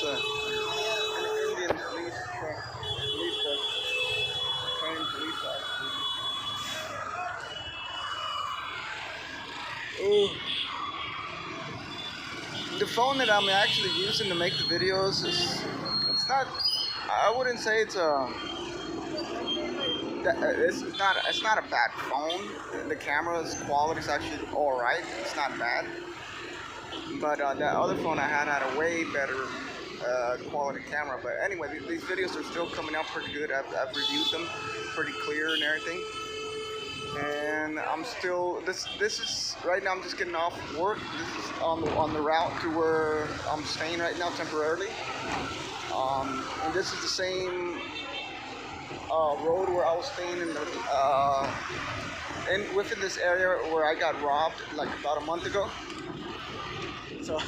was an Indian police truck, police bus, trained police officers. Ooh. The phone that I'm actually using to make the videos is, it's not, I wouldn't say it's it's not a bad phone. The camera's quality is actually all right. It's not bad. But that other phone I had a way better quality camera. But anyway, these videos are still coming out pretty good. I've reviewed them pretty clear and everything. And I'm still this is right now. I'm just getting off work. This is on the route to where I'm staying right now temporarily. And this is the same road where I was staying within this area where I got robbed like about a month ago. So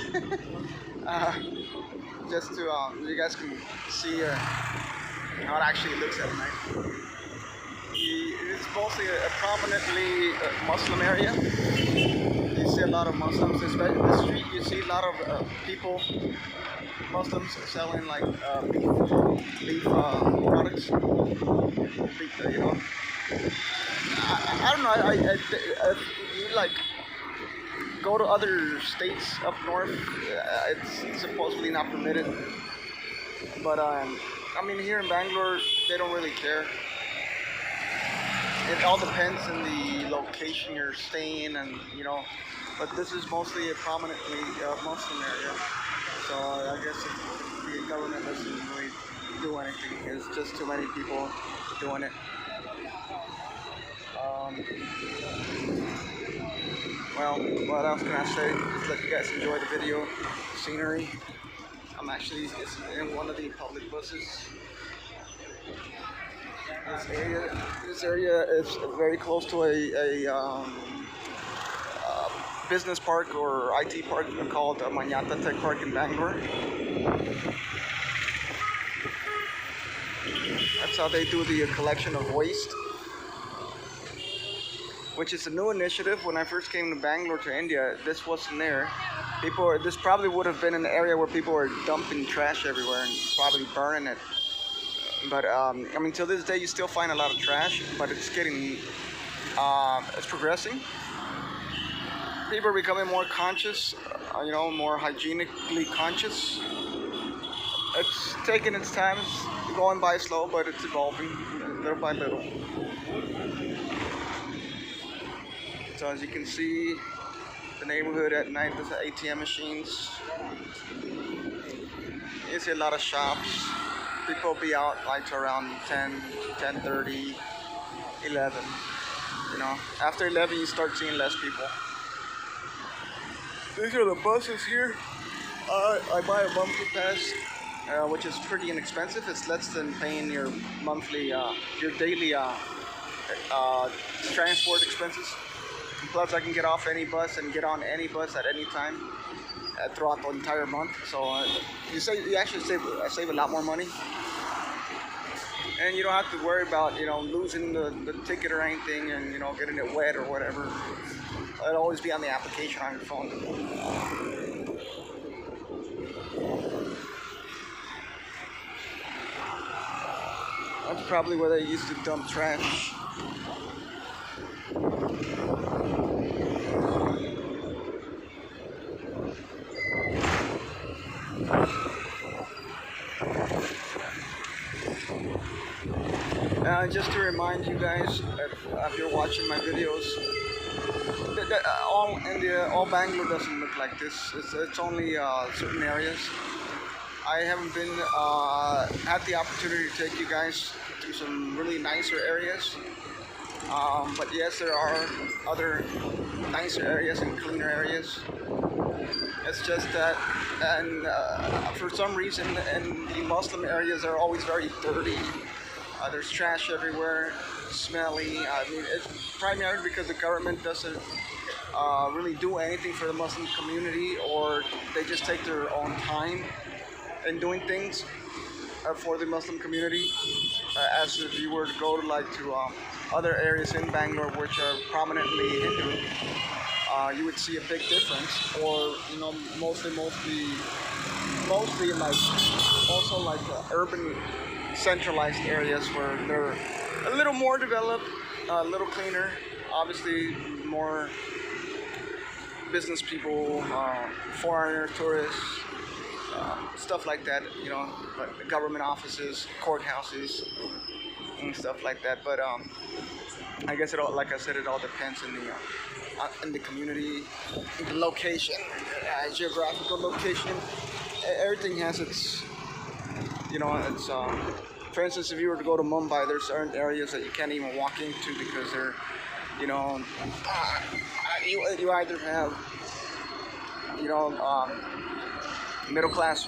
just to you guys can see how it actually looks at night. It's mostly a prominently Muslim area. You see a lot of Muslims, especially in the street. You see a lot of people, Muslims selling like beef products. Beef, you know. I don't know. You like go to other states up north. It's supposedly not permitted. But I mean, here in Bangalore, they don't really care. It all depends on the location you're staying, and you know. But this is mostly a prominently Muslim area, so I guess the government doesn't really do anything. It's just too many people doing it. Well, what else can I say? Just let you guys enjoy the video, scenery. I'm actually in one of the public buses. This area is very close to a business park or IT park called Manyata Tech Park in Bangalore. That's how they do the collection of waste, which is a new initiative. When I first came to Bangalore to India, this wasn't there. This probably would have been an area where people were dumping trash everywhere and probably burning it. But I mean, till this day, you still find a lot of trash, but it's it's progressing. People are becoming more conscious, you know, more hygienically conscious. It's taking its time, it's going by slow, but it's evolving little by little. So as you can see, the neighborhood at night, there's ATM machines. You see a lot of shops. People be out like around 10:30, 11. You know, after 11 you start seeing less people. These are the buses here. I buy a monthly pass, which is pretty inexpensive. It's less than paying your monthly, your daily transport expenses. Plus, I can get off any bus and get on any bus at any time throughout the entire month. So you actually save a lot more money, and you don't have to worry about losing the ticket or anything, and getting it wet or whatever. It'll always be on the application on your phone. That's probably where they used to dump trash. Just to remind you guys, if you're watching my videos, all India, all Bangalore doesn't look like this. It's only certain areas. I haven't had the opportunity to take you guys to some really nicer areas. But yes, there are other nicer areas and cleaner areas. It's just that, and for some reason, in the Muslim areas, they're always very dirty. There's trash everywhere, smelly. I mean, it's primarily because the government doesn't really do anything for the Muslim community, or they just take their own time in doing things for the Muslim community. As if you were to go to other areas in Bangalore which are prominently Hindu, you would see a big difference. Or mostly mostly like also like urban centralized areas where they're a little more developed, a little cleaner, obviously more business people, foreigners, tourists, stuff like that. You know, like government offices, courthouses, and stuff like that. But I guess it all, like I said, it all depends in the community, the location, geographical location. Everything has its, you know, its. For instance, if you were to go to Mumbai, there's certain areas that you can't even walk into because they're, you know, you either have, you know, middle class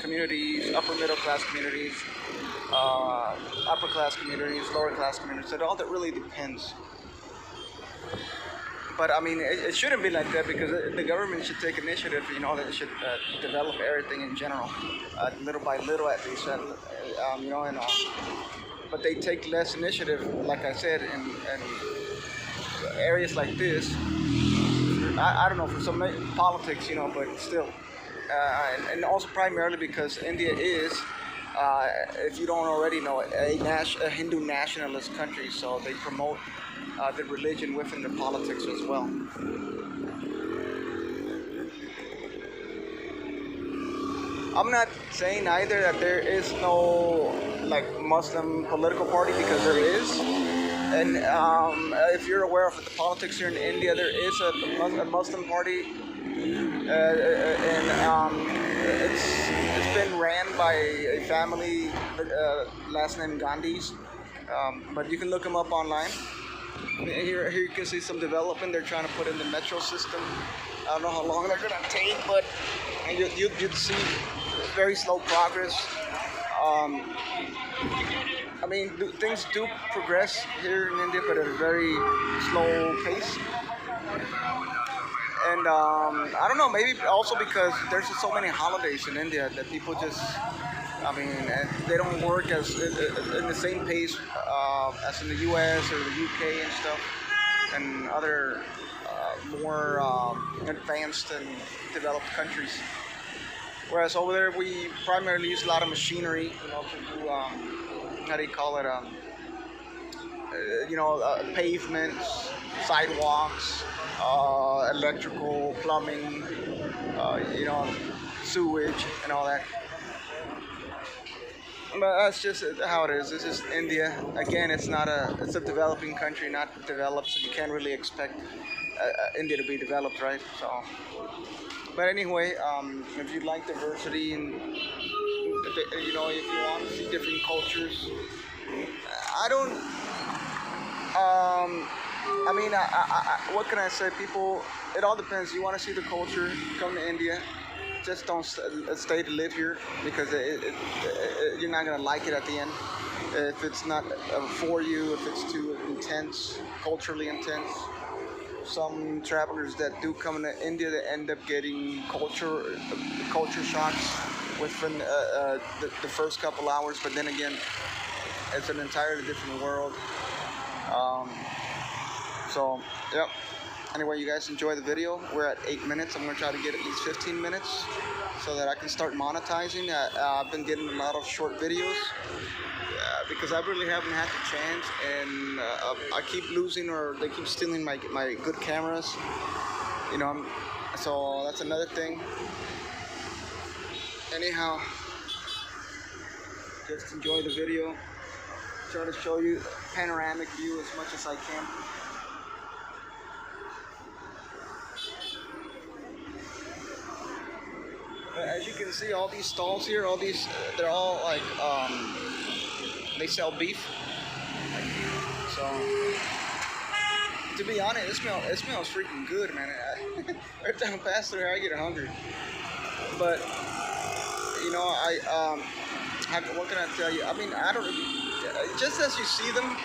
communities, upper middle class communities, upper class communities, lower class communities. It all that really depends. But I mean, it shouldn't be like that because the government should take initiative. You know, that it should develop everything in general, little by little at least. You know, and but they take less initiative, like I said, in areas like this. I don't know, for some politics, you know, but still, and also primarily because India is, if you don't already know, a Hindu nationalist country, so they promote the religion within the politics as well. I'm not saying either that there is no like Muslim political party, because there is, and if you're aware of the politics here in India, there is a Muslim party, and it's been ran by a family, last name Gandhis, but you can look them up online. Here you can see some development they're trying to put in the metro system. I don't know how long they're gonna take, but you'd see very slow progress. I mean, things do progress here in India, but at a very slow pace. And I don't know, maybe also because there's just so many holidays in India that people just, I mean, they don't work as in the same pace as in the U.S. or the U.K. and stuff, and other more advanced and developed countries. Whereas over there, we primarily use a lot of machinery, you know, to do how do you call it? You know, pavements, sidewalks, electrical, plumbing, you know, sewage, and all that. But that's just how it is. It's just India. Again, it's a developing country, not developed, so you can't really expect India to be developed, right? So, but anyway, if you like diversity and, you know, if you want to see different cultures, I don't. I mean, what can I say? People, it all depends. You want to see the culture, come to India. Just don't stay to live here, because you're not gonna like it at the end. If it's not for you, if it's too intense, culturally intense. Some travelers that do come to India, they end up getting culture shocks within the first couple hours. But then again, it's an entirely different world. So, yep. Anyway, you guys enjoy the video. We're at 8 minutes. I'm going to try to get at least 15 minutes so that I can start monetizing. I've been getting a lot of short videos because I really haven't had the chance, and I keep losing, or they keep stealing my good cameras. You know, so that's another thing. Anyhow, just enjoy the video. Try to show you a panoramic view as much as I can. As you can see, all these stalls here, all these, they're all like, they sell beef. So, to be honest, it smells freaking good, man. Every time I pass through here, I get hungry. But, you know, what can I tell you? I mean, I don't, just as you see them,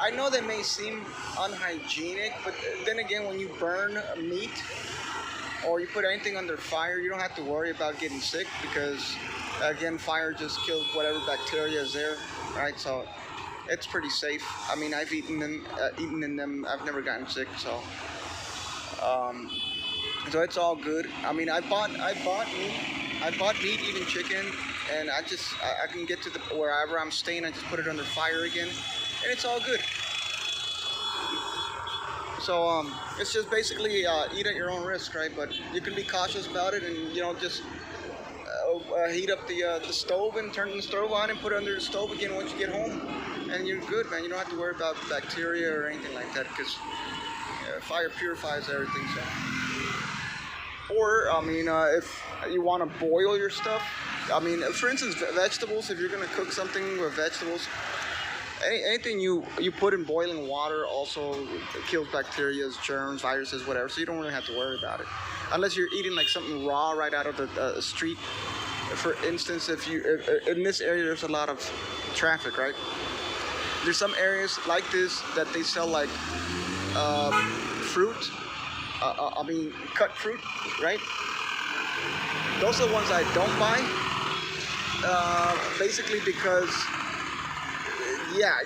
I know they may seem unhygienic, but then again, when you burn meat, or you put anything under fire, you don't have to worry about getting sick, because again, fire just kills whatever bacteria is there, right? So it's pretty safe. I mean, I've eaten in them. I've never gotten sick. So So it's all good. I mean, I bought meat, even chicken, and I can get to the wherever I'm staying. I just put it under fire again, and it's all good. So it's just basically eat at your own risk, right? But you can be cautious about it, and just heat up the stove and turn the stove on and put it under the stove again once you get home, and you're good, man. You don't have to worry about bacteria or anything like that because fire purifies everything. So. Or, I mean, if you want to boil your stuff, I mean, for instance, vegetables, if you're going to cook something with vegetables, anything you put in boiling water also kills bacteria, germs, viruses, whatever, so you don't really have to worry about it. Unless you're eating like something raw right out of the street. For instance, if in this area there's a lot of traffic, right? There's some areas like this that they sell like fruit. I mean, cut fruit, right? Those are the ones I don't buy. Basically because, yeah,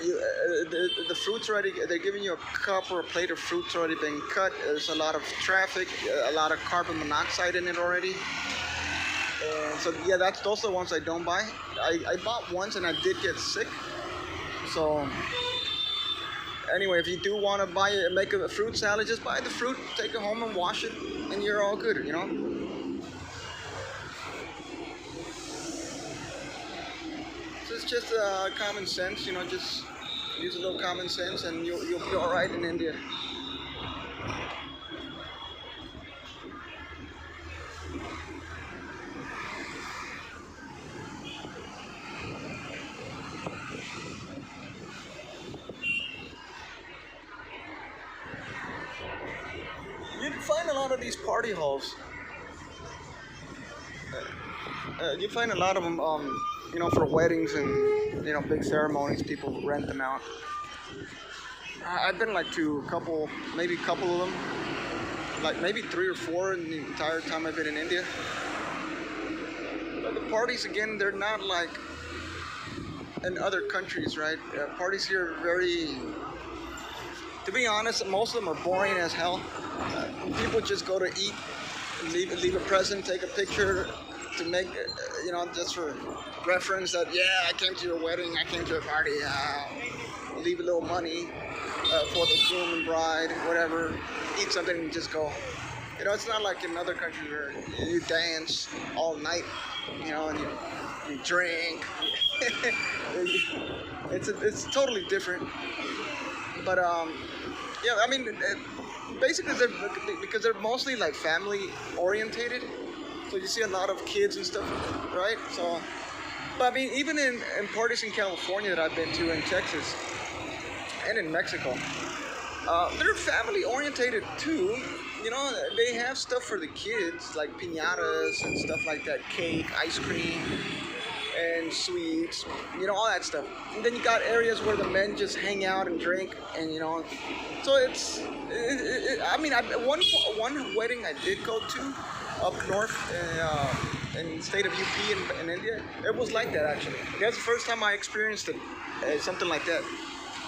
the fruit's already, they're giving you a cup or a plate of fruit's already been cut. There's a lot of traffic, a lot of carbon monoxide in it already. And so, yeah, those are the ones I don't buy. I bought once and I did get sick. So, anyway, if you do want to make a fruit salad, just buy the fruit, take it home and wash it, and you're all good, So it's just common sense, just use a little common sense and you'll be all right in India. You'd find a lot of these party halls. You find a lot of them, for weddings and big ceremonies. People rent them out. I've been like to maybe a couple of them, like maybe 3 or 4 in the entire time I've been in India. But the parties again, they're not like in other countries, right? Parties here are very, to be honest, most of them are boring as hell. People just go to eat, leave a present, take a picture to make, just for reference that, yeah, I came to your wedding, I came to a party, leave a little money for the groom and bride, whatever, eat something and just go. It's not like in other countries where you dance all night, and you drink. It's totally different. But yeah, I mean, basically because they're mostly like family orientated, so you see a lot of kids and stuff, right? So, but I mean, even in parties in California that I've been to, in Texas and in Mexico, they're family orientated too. They have stuff for the kids like piñatas and stuff like that, cake, ice cream, and sweets, all that stuff. And then you got areas where the men just hang out and drink, and so I mean, one wedding I did go to up north in the state of UP in India. It was like that actually. That's the first time I experienced it, something like that.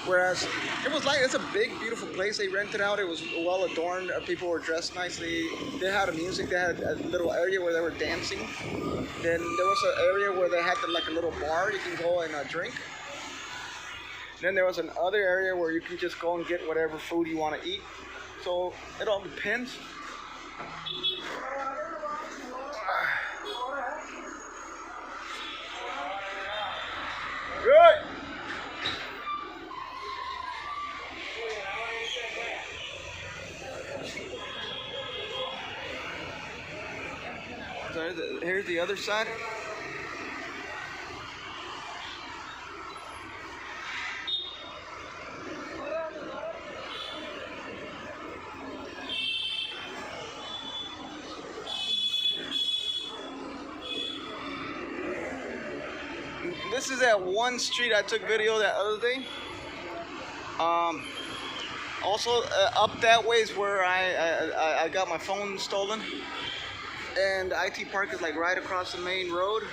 Whereas it's a big, beautiful place. They rented out. It was well adorned. People were dressed nicely. They had music. They had a little area where they were dancing. Then there was an area where they had like a little bar. You can go and drink. Then there was another area where you can just go and get whatever food you want to eat. So it all depends. Good. So here's the other side. This is that one street I took video that other day. Also, up that way is where I got my phone stolen. And the IT Park is like right across the main road.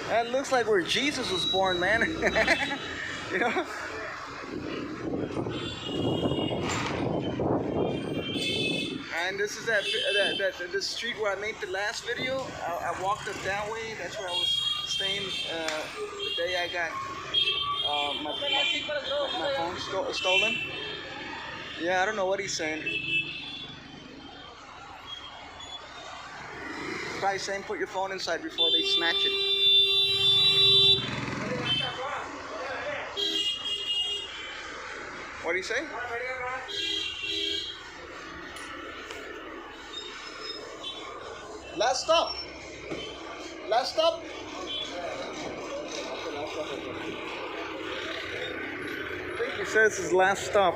That looks like where Jesus was born, man. You know. And this is the street where I made the last video. I walked up that way. That's where I was staying the day I got my phone stolen. Yeah, I don't know what he's saying. Probably saying put your phone inside before they snatch it. What do you say? Last stop. Last stop. I think he says his last stop.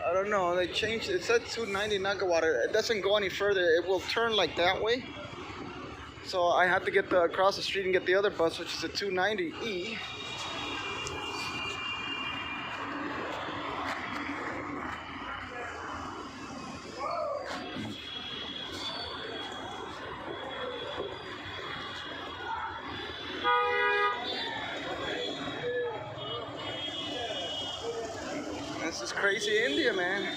I don't know. They changed. It said 290 nagawara. It doesn't go any further. It will turn like that way. So I had to get across the street and get the other bus, which is a 290E. This is crazy India, man.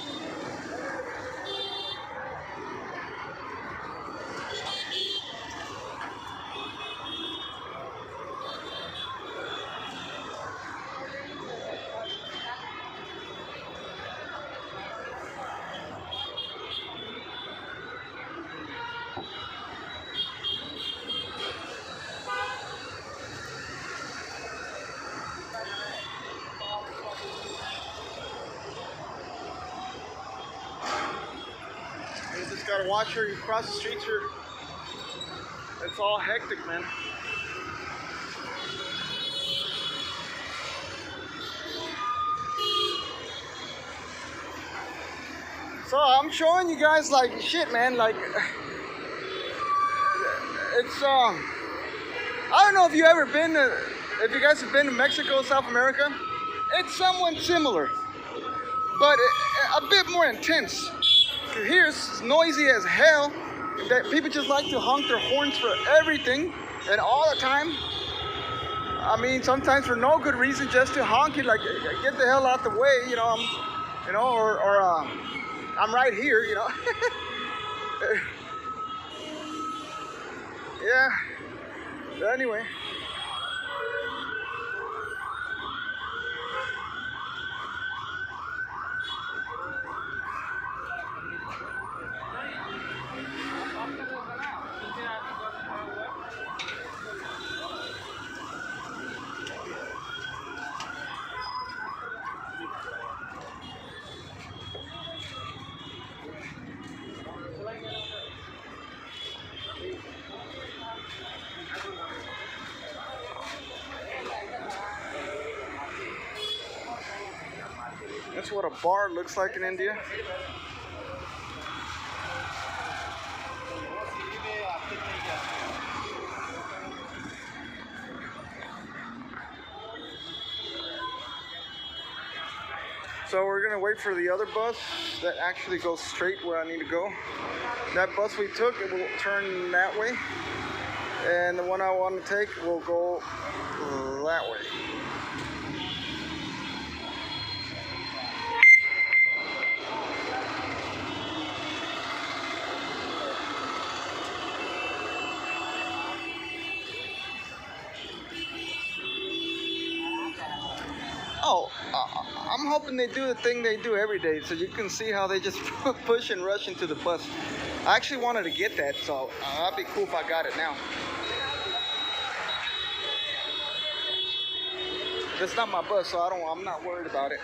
You just gotta watch her. You cross the streets here. It's all hectic, man. So I'm showing you guys like shit, man. Like it's I don't know if you ever been to, if you guys have been to Mexico, South America. It's somewhat similar, but a bit more intense. Here it's noisy as hell. That people just like to honk their horns for everything and all the time. I mean, sometimes for no good reason, just to honk it, like get the hell out the way, you know. I'm right here, you know. Yeah. But anyway. That's what a bar looks like in India. So we're gonna wait for the other bus that actually goes straight where I need to go. That bus we took, it will turn that way. And the one I want to take will go that way. Oh, I'm hoping they do the thing they do every day, so you can see how they just push and rush into the bus. I actually wanted to get that, so that'd be cool if I got it now. It's not my bus, so I'm not worried about it.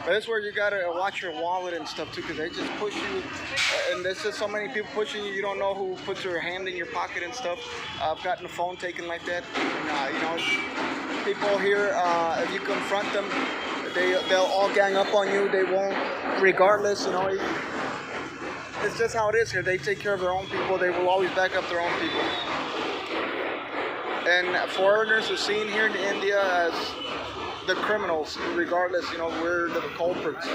But that's where you gotta watch your wallet and stuff too, because they just push you, and there's just so many people pushing you. You don't know who puts their hand in your pocket and stuff. I've gotten a phone taken like that. And, you know, people here, if you confront them, they'll all gang up on you. They won't, regardless. You know, it's just how it is here. They take care of their own people. They will always back up their own people. And foreigners are seen here in India as the criminals, regardless, you know, we're the culprits.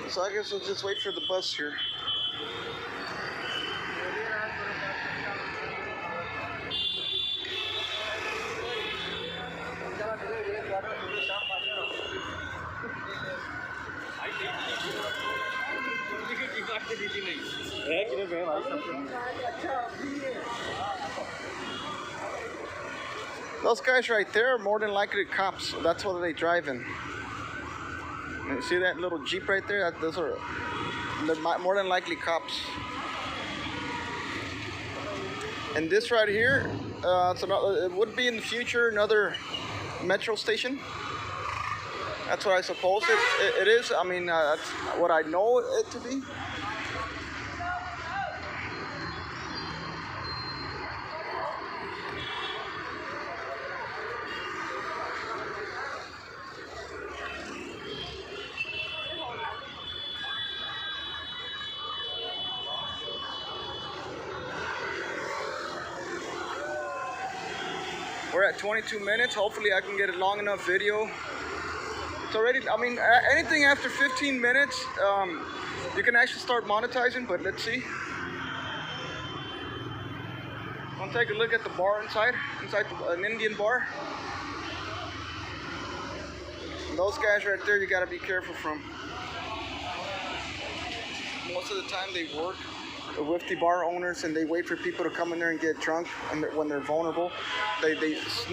So I guess we'll just wait for the bus here. Those guys right there are more than likely cops. That's what they drive in. And you see that little Jeep right there? Those are more than likely cops. And this right here, it would be in the future another metro station. That's what I suppose it is. I mean, that's what I know it to be. We're at 22 minutes. Hopefully I can get a long enough video. It's already, I mean, anything after 15 minutes, you can actually start monetizing, but let's see. I'll take a look at the bar inside an Indian bar. And those guys right there, you gotta be careful from. Most of the time they work with the bar owners and they wait for people to come in there and get drunk, and when they're vulnerable, they just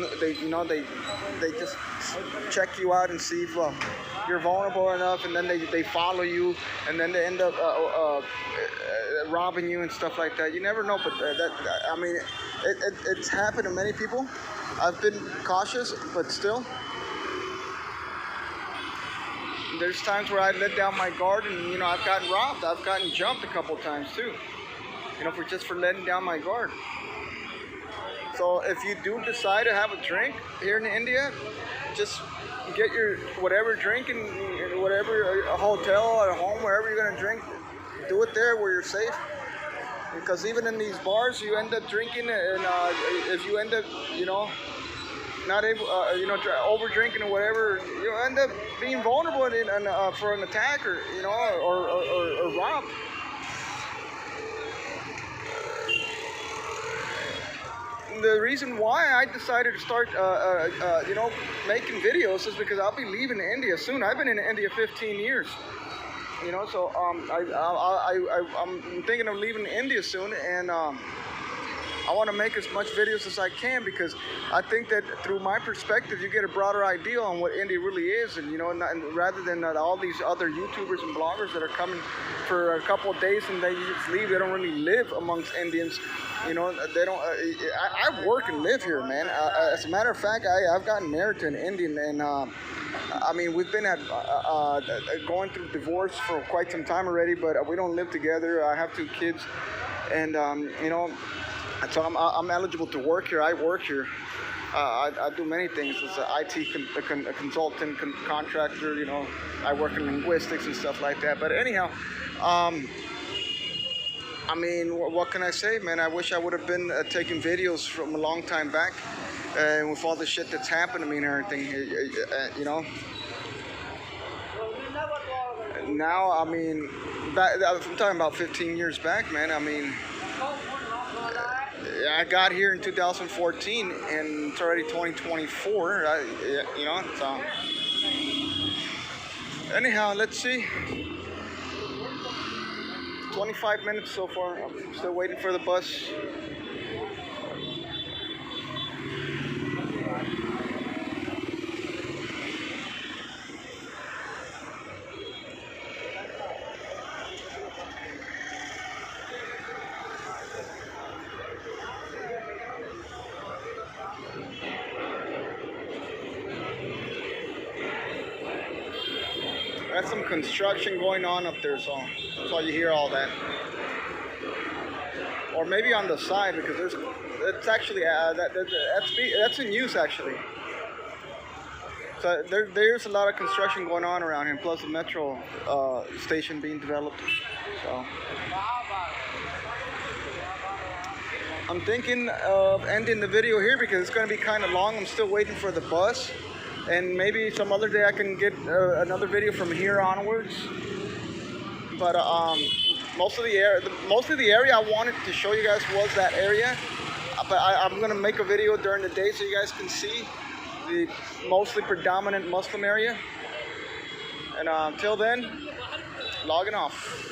check you out and see if you're vulnerable enough, and then they follow you, and then they end up robbing you and stuff like that. You never know, but I mean, it's happened to many people. I've been cautious, but still. There's times where I let down my guard, and you know, I've gotten robbed. I've gotten jumped a couple times too. You know, for letting down my guard. So if you do decide to have a drink here in India, just get your whatever drink and whatever, a hotel or a home, wherever you're gonna drink, do it there where you're safe. Because even in these bars, you end up drinking, and if you end up, you know, not able, over drinking or whatever, you end up being vulnerable for an attack, or you know, or robbed. The reason why I decided to start, making videos is because I'll be leaving India soon. I've been in India 15 years, you know, so I'm thinking of leaving India soon, and I want to make as much videos as I can, because I think that through my perspective, you get a broader idea on what India really is, and you know, and rather than all these other YouTubers and bloggers that are coming for a couple of days and they just leave. They don't really live amongst Indians. You know, they don't. I work and live here, man. As a matter of fact, I've gotten married to an Indian, and I mean, we've been going through divorce for quite some time already, but we don't live together. I have 2 kids, and you know, so I'm eligible to work here. I work here. I do many things as an IT consultant, contractor. You know, I work in linguistics and stuff like that. But anyhow. I mean, what can I say, man? I wish I would have been taking videos from a long time back, and with all the shit that's happened to me and everything, you know. Now, I mean, I'm talking about 15 years back, man. I mean, I got here in 2014, and it's already 2024. You know, so anyhow, let's see. 25 minutes so far. I'm still waiting for the bus. That's some construction going on up there, so that's why you hear all that. Or maybe on the side, because it's actually that's in use actually. So there's a lot of construction going on around here, plus the metro station being developed. So I'm thinking of ending the video here because it's going to be kind of long. I'm still waiting for the bus, and maybe some other day I can get another video from here onwards. But mostly the area I wanted to show you guys was that area. But I'm going to make a video during the day so you guys can see the mostly predominant Muslim area. And until then, logging off.